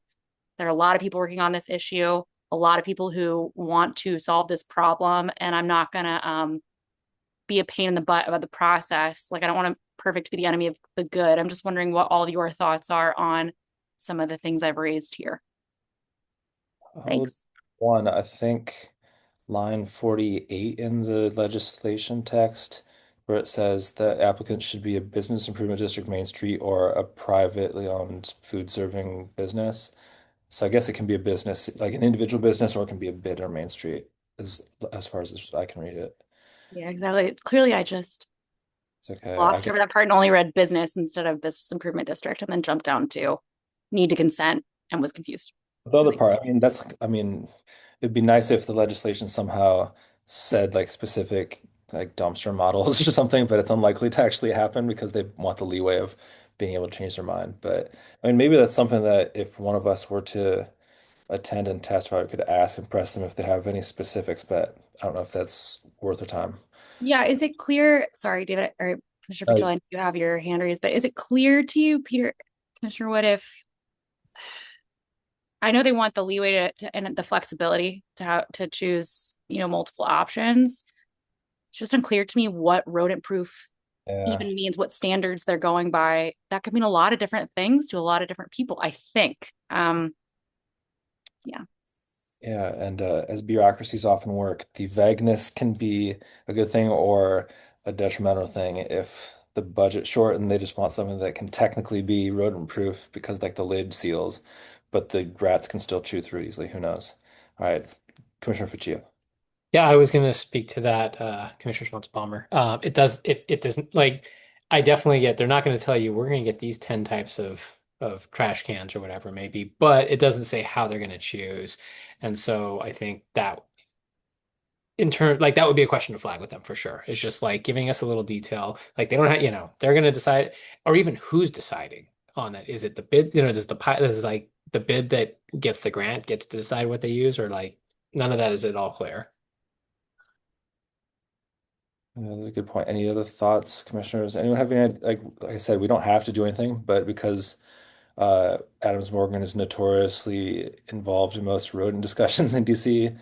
there are a lot of people working on this issue, a lot of people who want to solve this problem, and I'm not going to be a pain in the butt about the process. Like, I don't want perfect to be the enemy of the good. I'm just wondering what all of your thoughts are on some of the things I've raised here. Thanks. One, I think line 48 in the legislation text, where it says that applicant should be a business improvement district Main Street or a privately owned food serving business. So I guess it can be a business, like an individual business, or it can be a bid or Main Street, as far as I can read it. Yeah, exactly. Clearly, I just It's okay. glossed over that part and only read business instead of business improvement district and then jumped down to need to consent and was confused. The other Really. part, I mean, it'd be nice if the legislation somehow said like specific like dumpster models or something, but it's unlikely to actually happen because they want the leeway of being able to change their mind. But I mean, maybe that's something that if one of us were to attend and testify, we could ask and press them if they have any specifics, but I don't know if that's worth the time. Yeah, is it clear? Sorry, David or Commissioner Uh, Fitzgerald, you have your hand raised, but is it clear to you, Peter, Commissioner Wood, if I know they want the leeway and the flexibility to choose, multiple options. It's just unclear to me what rodent proof yeah. even means, what standards they're going by. That could mean a lot of different things to a lot of different people, I think. Yeah. Yeah, and as bureaucracies often work, the vagueness can be a good thing or a detrimental thing if the budget's short and they just want something that can technically be rodent proof because like the lid seals, but the rats can still chew through it easily. Who knows? All right, Commissioner Fuccio. Yeah, I was going to speak to that, Commissioner Schwartz-Palmer. It doesn't like I definitely get they're not going to tell you we're going to get these 10 types of trash cans or whatever it may be, but it doesn't say how they're going to choose. And so I think that in turn, like that would be a question to flag with them for sure. It's just like giving us a little detail. Like they don't have, they're going to decide, or even who's deciding on that. Is it the bid? Does like the bid that gets the grant get to decide what they use, or like none of that is at all clear. Yeah, that's a good point. Any other thoughts, commissioners? Anyone have any, like I said, we don't have to do anything, but because Adams Morgan is notoriously involved in most rodent discussions in DC,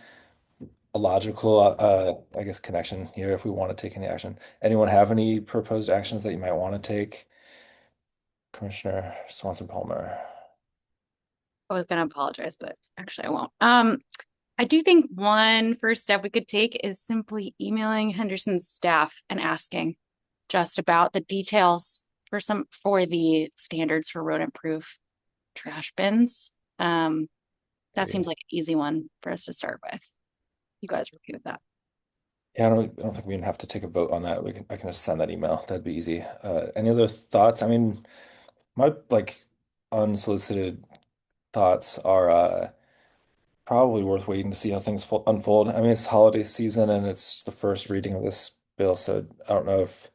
a logical, I guess, connection here if we want to take any action. Anyone have any proposed actions that you might want to take? Commissioner Swanson Palmer. I was gonna apologize, but actually I won't. I do think one first step we could take is simply emailing Henderson's staff and asking just about the details for the standards for rodent-proof trash bins. That seems like an easy one for us to start with. You guys are okay with that? Yeah, I don't think we even have to take a vote on that. I can just send that email. That'd be easy. Any other thoughts? I mean, my like unsolicited thoughts are probably worth waiting to see how things unfold. I mean, it's holiday season and it's the first reading of this bill, so I don't know if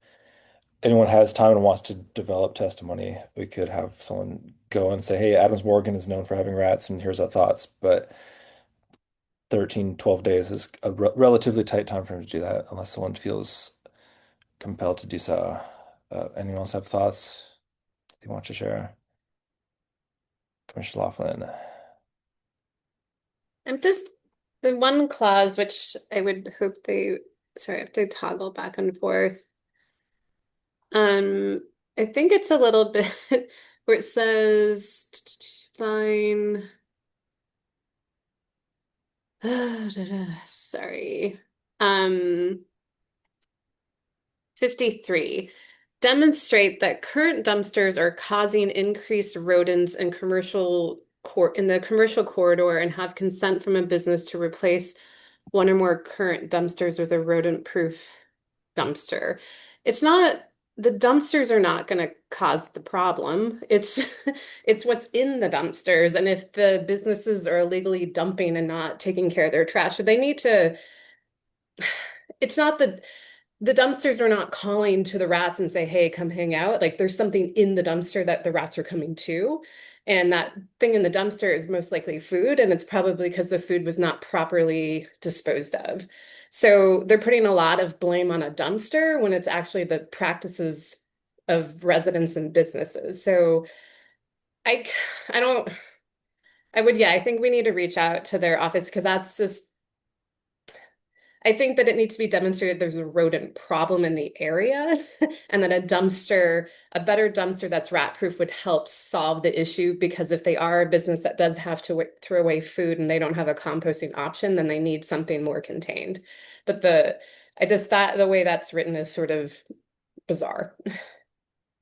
anyone has time and wants to develop testimony. We could have someone go and say, "Hey, Adams Morgan is known for having rats, and here's our thoughts." But 13, 12 days is a relatively tight time frame to do that, unless someone feels compelled to do so. Anyone else have thoughts they want to share? Commissioner Laughlin. I'm just the one clause which I would hope sorry, I have to toggle back and forth. Um, I think it's a little bit where it says line. Sorry. Um, 53. Demonstrate that current dumpsters are causing increased rodents in in the commercial corridor and have consent from a business to replace one or more current dumpsters with a rodent-proof dumpster. It's not The dumpsters are not going to cause the problem. It's it's what's in the dumpsters. And if the businesses are illegally dumping and not taking care of their trash, so they need to, it's not the dumpsters are not calling to the rats and say, hey, come hang out. Like there's something in the dumpster that the rats are coming to. And that thing in the dumpster is most likely food. And it's probably because the food was not properly disposed of. So they're putting a lot of blame on a dumpster when it's actually the practices of residents and businesses. So I, I don't, I would, yeah, I think we need to reach out to their office because that's just I think that it needs to be demonstrated there's a rodent problem in the area and that a better dumpster that's rat proof would help solve the issue because if they are a business that does have to throw away food and they don't have a composting option, then they need something more contained. But the way that's written is sort of bizarre.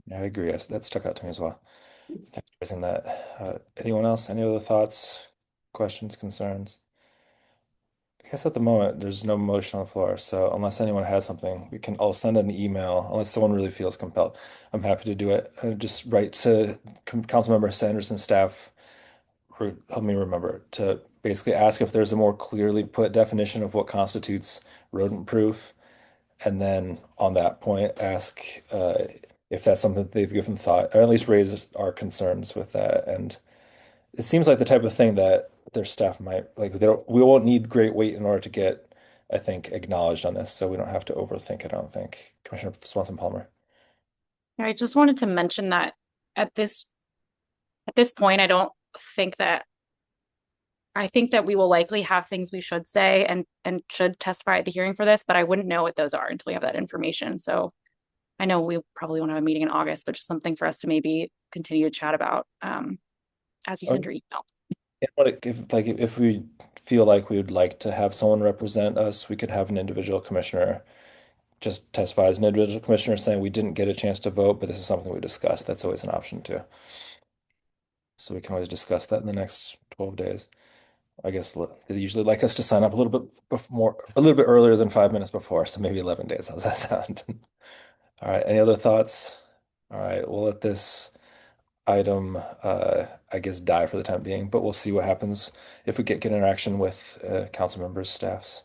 Yeah, I agree. Yes, that stuck out to me as well. Thanks for raising that. Anyone else? Any other thoughts, questions, concerns? I guess at the moment there's no motion on the floor, so unless anyone has something, I'll send an email unless someone really feels compelled. I'm happy to do it. Just write to Councilmember Sanderson's staff, help me remember, to basically ask if there's a more clearly put definition of what constitutes rodent proof, and then on that point ask if that's something that they've given thought, or at least raise our concerns with that. And it seems like the type of thing that their staff might like. We won't need great weight in order to get, I think, acknowledged on this, so we don't have to overthink it, I don't think. Commissioner Swanson Palmer. I just wanted to mention that at this at this point, think that I think that we will likely have things we should say and should testify at the hearing for this, but I wouldn't know what those are until we have that information. So I know we probably won't have a meeting in August, but just something for us to maybe continue to chat about as you send your email. And if we feel like we would like to have someone represent us, we could have an individual commissioner just testify as an individual commissioner saying we didn't get a chance to vote, but this is something we discussed. That's always an option too. So we can always discuss that in the next 12 days. I guess they usually like us to sign up a little bit a little bit earlier than 5 minutes before, so maybe 11 days. How's that sound? All right, any other thoughts? All right, we'll let this item, I guess, die for the time being, but we'll see what happens if we get interaction with council members' staffs.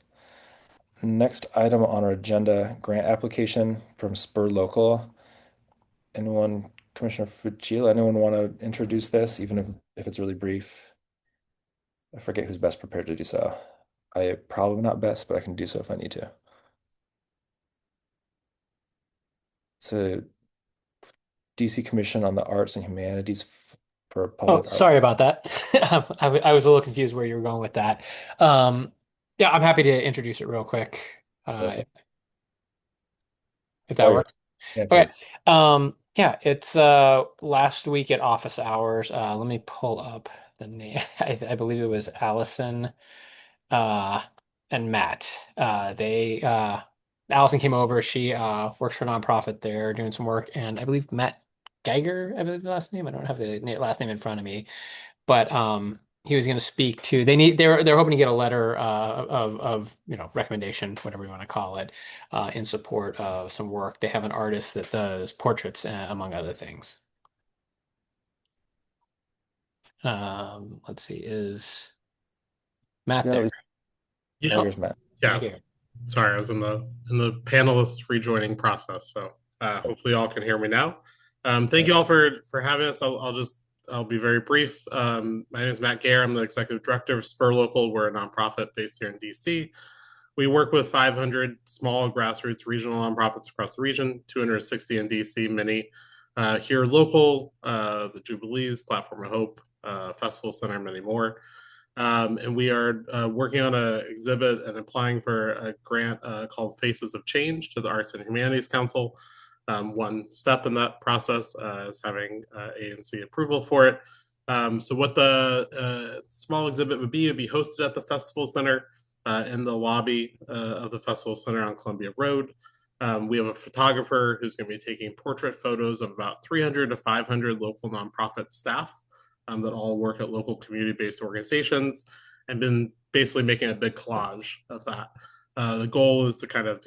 Next item on our agenda, grant application from Spur Local. Anyone, Commissioner Fucile, anyone want to introduce this, even if it's really brief? I forget who's best prepared to do so. I probably not best, but I can do so if I need to. It's a DC Commission on the Arts and Humanities for Oh, Public Art. sorry about that. I was a little confused where you were going with that. Yeah, I'm happy to introduce it real quick, if that Oh, yeah. works. Yeah, Okay. please. Yeah, it's last week at office hours. Let me pull up the name. I believe it was Allison uh, and Matt. Allison came over. She works for a nonprofit there, doing some work, and I believe Matt Geiger, I believe the last name. I don't have the last name in front of me, but he was going to speak to. They're hoping to get a letter of recommendation, whatever you want to call it, in support of some work. They have an artist that does portraits, among other things. Let's see, is Matt Yeah, at there? least Yes. here's Matt. Yeah. Thank you. Sorry, I was in the panelists rejoining process. So hopefully y'all can hear me now. Thank you all for having us. I'll be very brief. My name is Matt Gare. I'm the executive director of Spur Local. We're a nonprofit based here in DC. We work with 500 small grassroots regional nonprofits across the region, 260 in DC, many here local, the Jubilees, Platform of Hope, Festival Center, many more. And we are working on an exhibit and applying for a grant called Faces of Change to the Arts and Humanities Council. One step in that process is having ANC approval for it. So what the small exhibit would be hosted at the Festival Center in the lobby of the Festival Center on Columbia Road. We have a photographer who's going to be taking portrait photos of about 300 to 500 local nonprofit staff that all work at local community-based organizations, and been basically making a big collage of that. The goal is to kind of,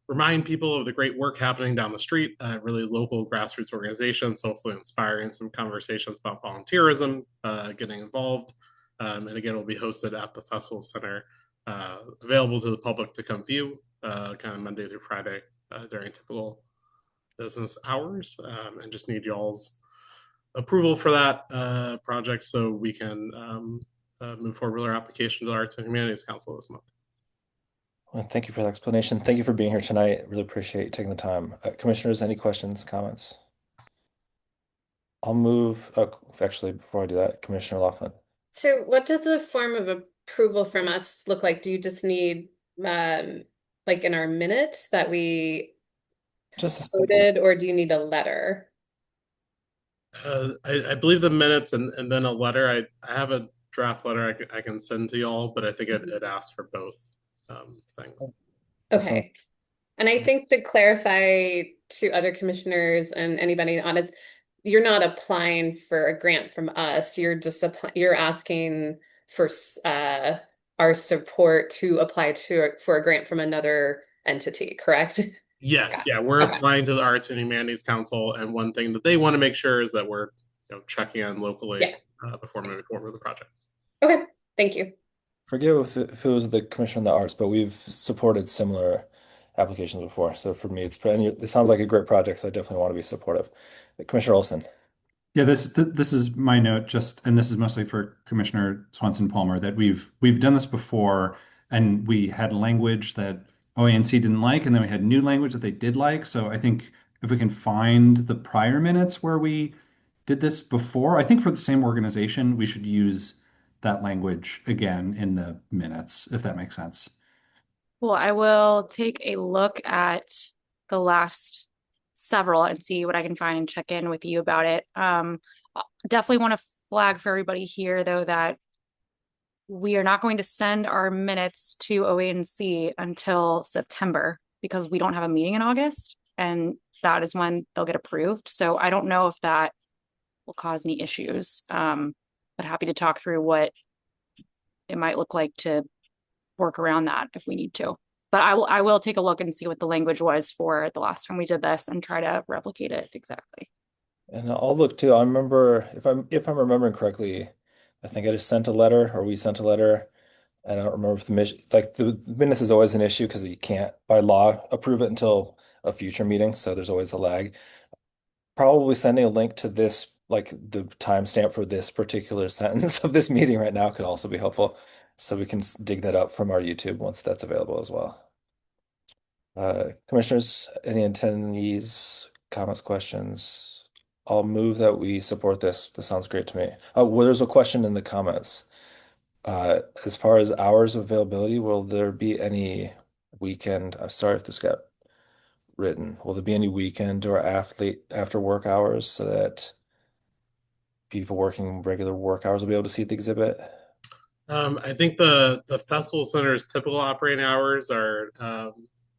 remind people of the great work happening down the street, really local grassroots organizations, hopefully inspiring some conversations about volunteerism, getting involved. And again, it will be hosted at the Festival Center, available to the public to come view, kind of Monday through Friday during typical business hours, and just need y'all's approval for that project so we can move forward with our application to the Arts and Humanities Council this month. Well, thank you for the explanation. Thank you for being here tonight. Really appreciate you taking the time. Commissioners, any questions, comments? I'll move. Actually, before I do that, Commissioner Laughlin. So what does the form of approval from us look like? Do you just need like in our minutes that we Just a simple. voted, or do you need a letter? I believe the minutes and then a letter. I have a draft letter I can send to y'all, but I think it asks for both things. Okay. And I think to clarify to other commissioners and anybody on it, you're not applying for a grant from us. You're just you're asking for our support to apply for a grant from another entity, correct? Yes, yeah, we're applying to the Arts and Humanities Council, and one thing that they want to make sure is that we're checking in locally before moving forward with the project. Okay, thank you. Forgive if it was the Commission on the Arts, but we've supported similar applications before. So for me, it sounds like a great project, so I definitely want to be supportive. Commissioner Olson. Yeah, this is my note, and this is mostly for Commissioner Swanson Palmer, that we've done this before, and we had language that OANC didn't like, and then we had new language that they did like. So I think if we can find the prior minutes where we did this before, I think for the same organization, we should use that language again in the minutes, if that makes sense. Well, I will take a look at the last several and see what I can find and check in with you about it. Definitely want to flag for everybody here, though, that we are not going to send our minutes to OANC until September because we don't have a meeting in August, and that is when they'll get approved. So I don't know if that will cause any issues, but happy to talk through what it might look like to work around that if we need to. But I will take a look and see what the language was for the last time we did this and try to replicate it exactly. And I'll look too. I remember if I'm remembering correctly, I think I just sent a letter or we sent a letter. And I don't remember if the minutes is always an issue because you can't by law approve it until a future meeting. So there's always a lag. Probably sending a link to this, like the timestamp for this particular sentence of this meeting right now could also be helpful. So we can dig that up from our YouTube once that's available as well. Commissioners, any attendees, comments, questions? I'll move that we support this. This sounds great to me. Oh, well, there's a question in the comments. As far as hours of availability, will there be any weekend? I'm sorry if this got written. Will there be any weekend or athlete after work hours so that people working regular work hours will be able to see the exhibit? I think the festival center's typical operating hours are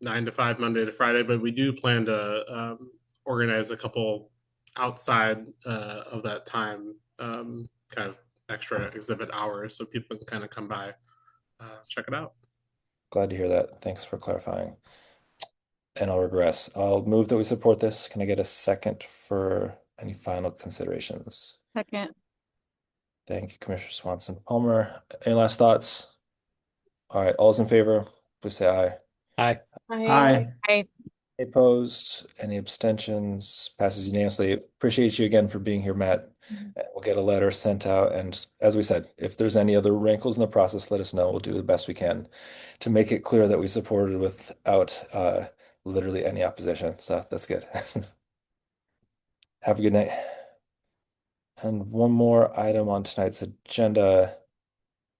9 to 5 Monday to Friday, but we do plan to organize a couple outside of that time, kind of extra exhibit hours, so people can kind of come by, check it out. Glad to hear that. Thanks for clarifying. And I'll regress. I'll move that we support this. Can I get a second for any final considerations? Second. Thank you, Commissioner Swanson Palmer. Any last thoughts? All right, all's in favor, please say aye. Aye. Aye. Aye. Any opposed? Any abstentions? Passes unanimously. Appreciate you again for being here, Matt. And we'll get a letter sent out. And as we said, if there's any other wrinkles in the process, let us know. We'll do the best we can to make it clear that we supported without literally any opposition. So that's good. Have a good night. And one more item on tonight's agenda.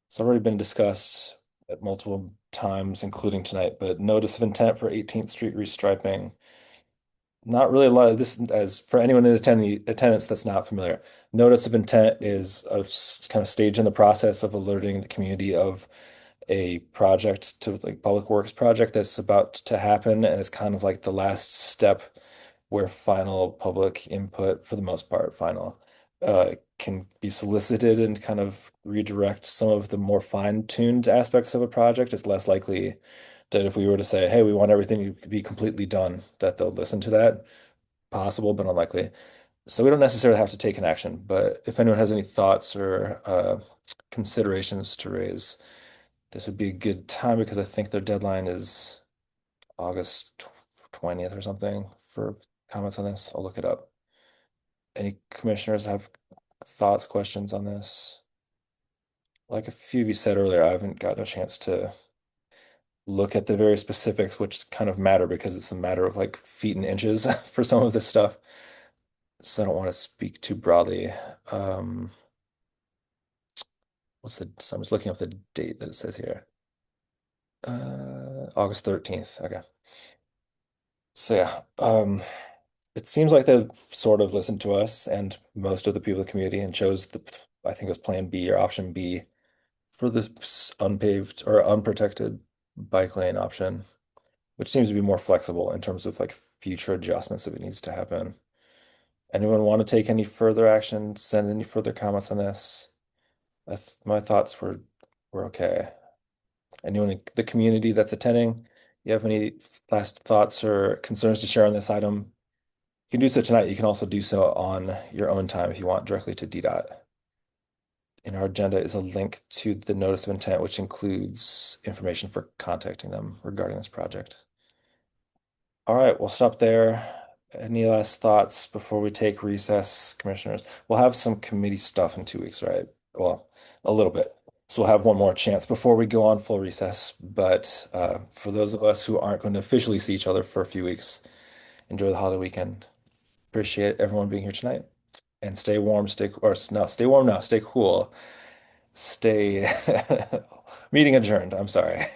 It's already been discussed at multiple times, including tonight, but notice of intent for 18th Street restriping. Not really a lot of this, as for anyone in attendance that's not familiar. Notice of intent is a kind of stage in the process of alerting the community of a project to like public works project that's about to happen, and it's kind of like the last step where final public input, for the most part, final, can be solicited and kind of redirect some of the more fine-tuned aspects of a project. It's less likely that if we were to say, hey, we want everything to be completely done, that they'll listen to that. Possible, but unlikely. So we don't necessarily have to take an action, but if anyone has any thoughts or considerations to raise, this would be a good time because I think their deadline is August 20th or something for comments on this. I'll look it up. Any commissioners have thoughts, questions on this? Like a few of you said earlier, I haven't gotten a chance to look at the very specifics, which kind of matter because it's a matter of like feet and inches for some of this stuff. So I don't want to speak too broadly. Um, so I'm just looking up the date that it says here. August 13th. Okay. So yeah, it seems like they've sort of listened to us and most of the people in the community and chose I think it was Plan B or Option B for the unpaved or unprotected bike lane option, which seems to be more flexible in terms of like future adjustments if it needs to happen. Anyone want to take any further action, send any further comments on this? My thoughts were okay. Anyone in the community that's attending, you have any last thoughts or concerns to share on this item? You can do so tonight. You can also do so on your own time if you want directly to DDOT. In our agenda is a link to the notice of intent, which includes information for contacting them regarding this project. All right, we'll stop there. Any last thoughts before we take recess, commissioners? We'll have some committee stuff in 2 weeks, right? Well, a little bit. So we'll have one more chance before we go on full recess. But for those of us who aren't going to officially see each other for a few weeks, enjoy the holiday weekend. Appreciate everyone being here tonight. And stay warm, stay warm now, stay cool. Stay meeting adjourned. I'm sorry.